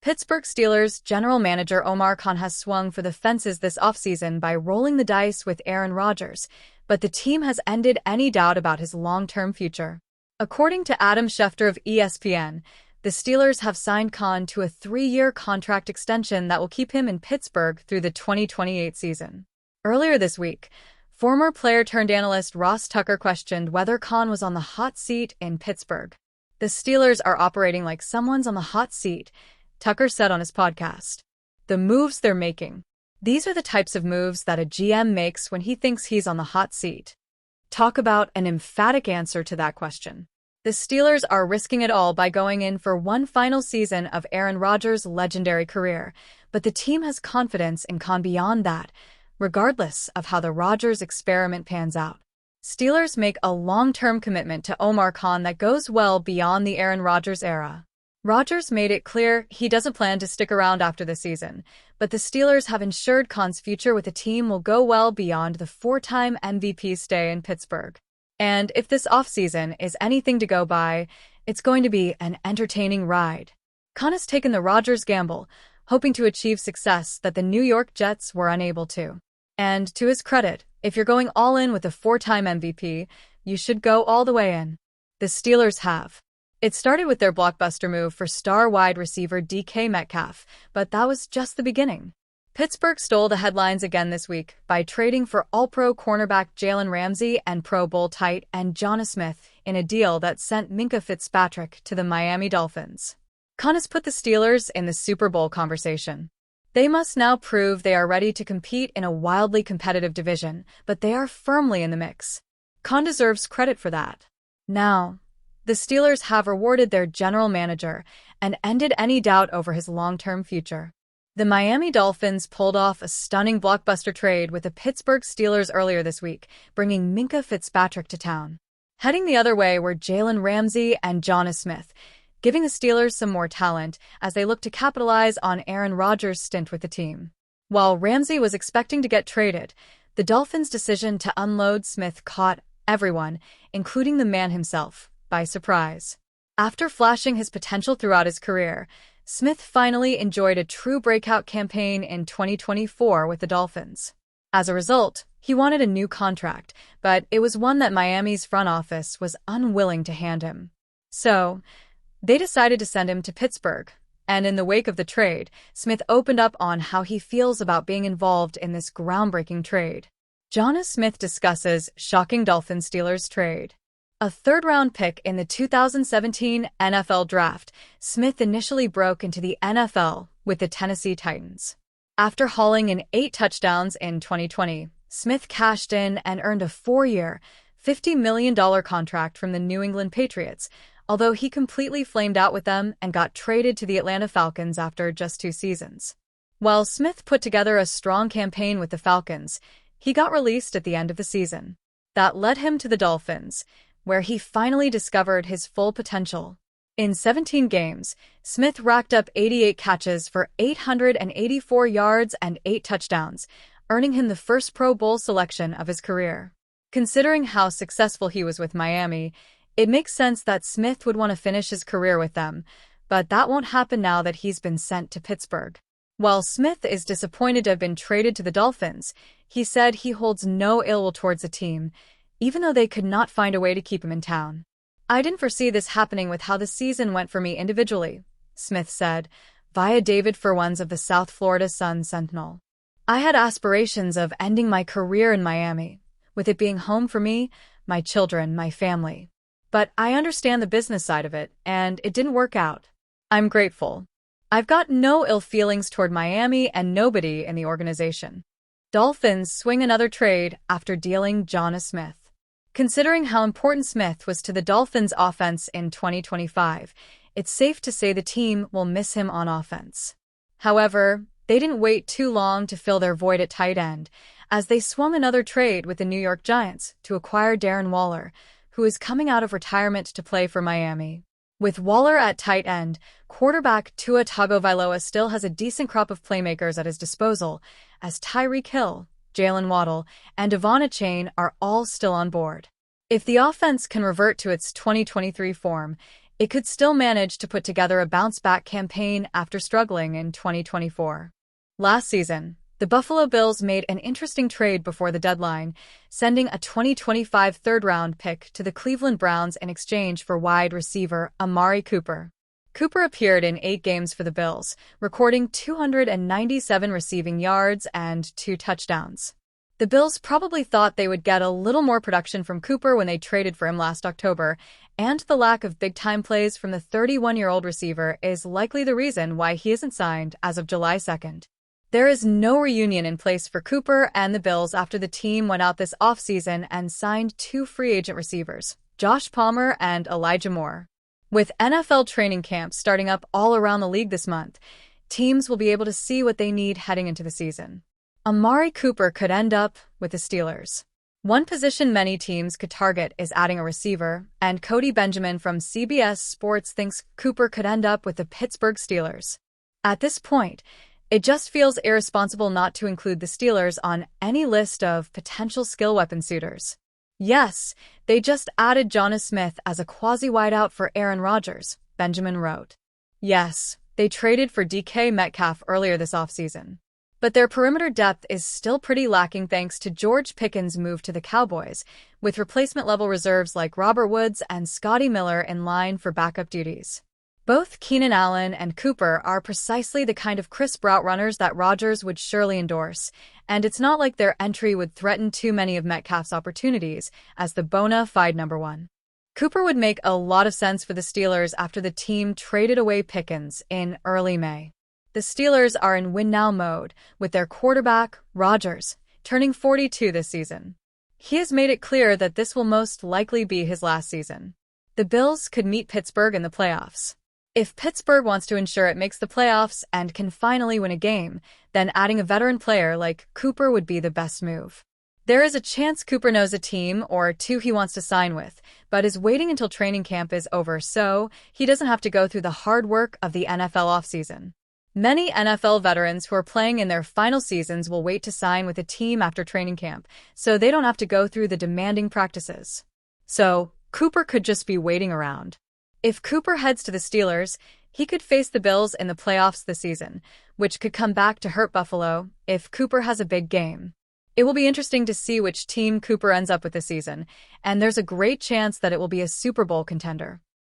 Pittsburgh Steelers general manager Omar Khan has swung for the fences this offseason by rolling the dice with Aaron Rodgers, but the team has ended any doubt about his long-term future. According to Adam Schefter of ESPN, the Steelers have signed Khan to a 3-year contract extension that will keep him in Pittsburgh through the 2028 season. Earlier this week, former player-turned-analyst Ross Tucker questioned whether Khan was on the hot seat in Pittsburgh. "The Steelers are operating like someone's on the hot seat," Tucker said on his podcast. "The moves they're making. These are the types of moves that a GM makes when he thinks he's on the hot seat." Talk about an emphatic answer to that question. The Steelers are risking it all by going in for one final season of Aaron Rodgers' legendary career, but the team has confidence in Khan beyond that, regardless of how the Rodgers experiment pans out. Steelers make a long-term commitment to Omar Khan that goes well beyond the Aaron Rodgers era. Rodgers made it clear he doesn't plan to stick around after the season, but the Steelers have ensured Khan's future with the team will go well beyond the 4-time MVP stay in Pittsburgh. And if this offseason is anything to go by, it's going to be an entertaining ride. Khan has taken the Rodgers gamble, hoping to achieve success that the New York Jets were unable to. And to his credit, if you're going all in with a 4-time MVP, you should go all the way in. The Steelers have. It started with their blockbuster move for star wide receiver DK Metcalf, but that was just the beginning. Pittsburgh stole the headlines again this week by trading for All-Pro cornerback Jalen Ramsey and Pro Bowl tight end Jonnu Smith in a deal that sent Minkah Fitzpatrick to the Miami Dolphins. Khan has put the Steelers in the Super Bowl conversation. They must now prove they are ready to compete in a wildly competitive division, but they are firmly in the mix. Khan deserves credit for that. Now, the Steelers have rewarded their general manager and ended any doubt over his long-term future. The Miami Dolphins pulled off a stunning blockbuster trade with the Pittsburgh Steelers earlier this week, bringing Minkah Fitzpatrick to town. Heading the other way were Jalen Ramsey and Jonnu Smith, giving the Steelers some more talent as they look to capitalize on Aaron Rodgers' stint with the team. While Ramsey was expecting to get traded, the Dolphins' decision to unload Smith caught everyone, including the man himself, by surprise. After flashing his potential throughout his career, Smith finally enjoyed a true breakout campaign in 2024 with the Dolphins. As a result, he wanted a new contract, but it was one that Miami's front office was unwilling to hand him. So, they decided to send him to Pittsburgh, and in the wake of the trade, Smith opened up on how he feels about being involved in this groundbreaking trade. Jonnu Smith discusses shocking Dolphins-Steelers trade. A third-round pick in the 2017 NFL Draft, Smith initially broke into the NFL with the Tennessee Titans. After hauling in 8 touchdowns in 2020, Smith cashed in and earned a 4-year, $50 million contract from the New England Patriots, although he completely flamed out with them and got traded to the Atlanta Falcons after just 2 seasons. While Smith put together a strong campaign with the Falcons, he got released at the end of the season. That led him to the Dolphins, where he finally discovered his full potential. In 17 games, Smith racked up 88 catches for 884 yards and 8 touchdowns, earning him the first Pro Bowl selection of his career. Considering how successful he was with Miami, it makes sense that Smith would want to finish his career with them, but that won't happen now that he's been sent to Pittsburgh. While Smith is disappointed to have been traded to the Dolphins, he said he holds no ill will towards the team, even though they could not find a way to keep him in town. "I didn't foresee this happening with how the season went for me individually," Smith said, via David Furwans of the South Florida Sun-Sentinel. "I had aspirations of ending my career in Miami, with it being home for me, my children, my family. But I understand the business side of it, and it didn't work out. I'm grateful. I've got no ill feelings toward Miami and nobody in the organization." Dolphins swing another trade after dealing Jonnu Smith. Considering how important Smith was to the Dolphins' offense in 2025, it's safe to say the team will miss him on offense. However, they didn't wait too long to fill their void at tight end, as they swung another trade with the New York Giants to acquire Darren Waller, who is coming out of retirement to play for Miami. With Waller at tight end, quarterback Tua Tagovailoa still has a decent crop of playmakers at his disposal, as Tyreek Hill, Jalen Waddle, and Devon Achane are all still on board. If the offense can revert to its 2023 form, it could still manage to put together a bounce-back campaign after struggling in 2024. Last season, the Buffalo Bills made an interesting trade before the deadline, sending a 2025 third-round pick to the Cleveland Browns in exchange for wide receiver Amari Cooper. Cooper appeared in 8 games for the Bills, recording 297 receiving yards and 2 touchdowns. The Bills probably thought they would get a little more production from Cooper when they traded for him last October, and the lack of big-time plays from the 31-year-old receiver is likely the reason why he isn't signed as of July 2nd. There is no reunion in place for Cooper and the Bills after the team went out this offseason and signed 2 free agent receivers, Josh Palmer and Elijah Moore. With NFL training camps starting up all around the league this month, teams will be able to see what they need heading into the season. Amari Cooper could end up with the Steelers. One position many teams could target is adding a receiver, and Cody Benjamin from CBS Sports thinks Cooper could end up with the Pittsburgh Steelers. At this point, it just feels irresponsible not to include the Steelers on any list of potential skill weapon suitors. Yes, they just added Jonas Smith as a quasi-wideout for Aaron Rodgers, Benjamin wrote. Yes, they traded for DK Metcalf earlier this offseason. But their perimeter depth is still pretty lacking thanks to George Pickens' move to the Cowboys, with replacement-level reserves like Robert Woods and Scotty Miller in line for backup duties. Both Keenan Allen and Cooper are precisely the kind of crisp route runners that Rodgers would surely endorse, and it's not like their entry would threaten too many of Metcalf's opportunities as the bona fide number 1. Cooper would make a lot of sense for the Steelers after the team traded away Pickens in early May. The Steelers are in win-now mode, with their quarterback, Rodgers, turning 42 this season. He has made it clear that this will most likely be his last season. The Bills could meet Pittsburgh in the playoffs. If Pittsburgh wants to ensure it makes the playoffs and can finally win a game, then adding a veteran player like Cooper would be the best move. There is a chance Cooper knows a team or 2 he wants to sign with, but is waiting until training camp is over so he doesn't have to go through the hard work of the NFL offseason. Many NFL veterans who are playing in their final seasons will wait to sign with a team after training camp, so they don't have to go through the demanding practices. So, Cooper could just be waiting around. If Cooper heads to the Steelers, he could face the Bills in the playoffs this season, which could come back to hurt Buffalo if Cooper has a big game. It will be interesting to see which team Cooper ends up with this season, and there's a great chance that it will be a Super Bowl contender.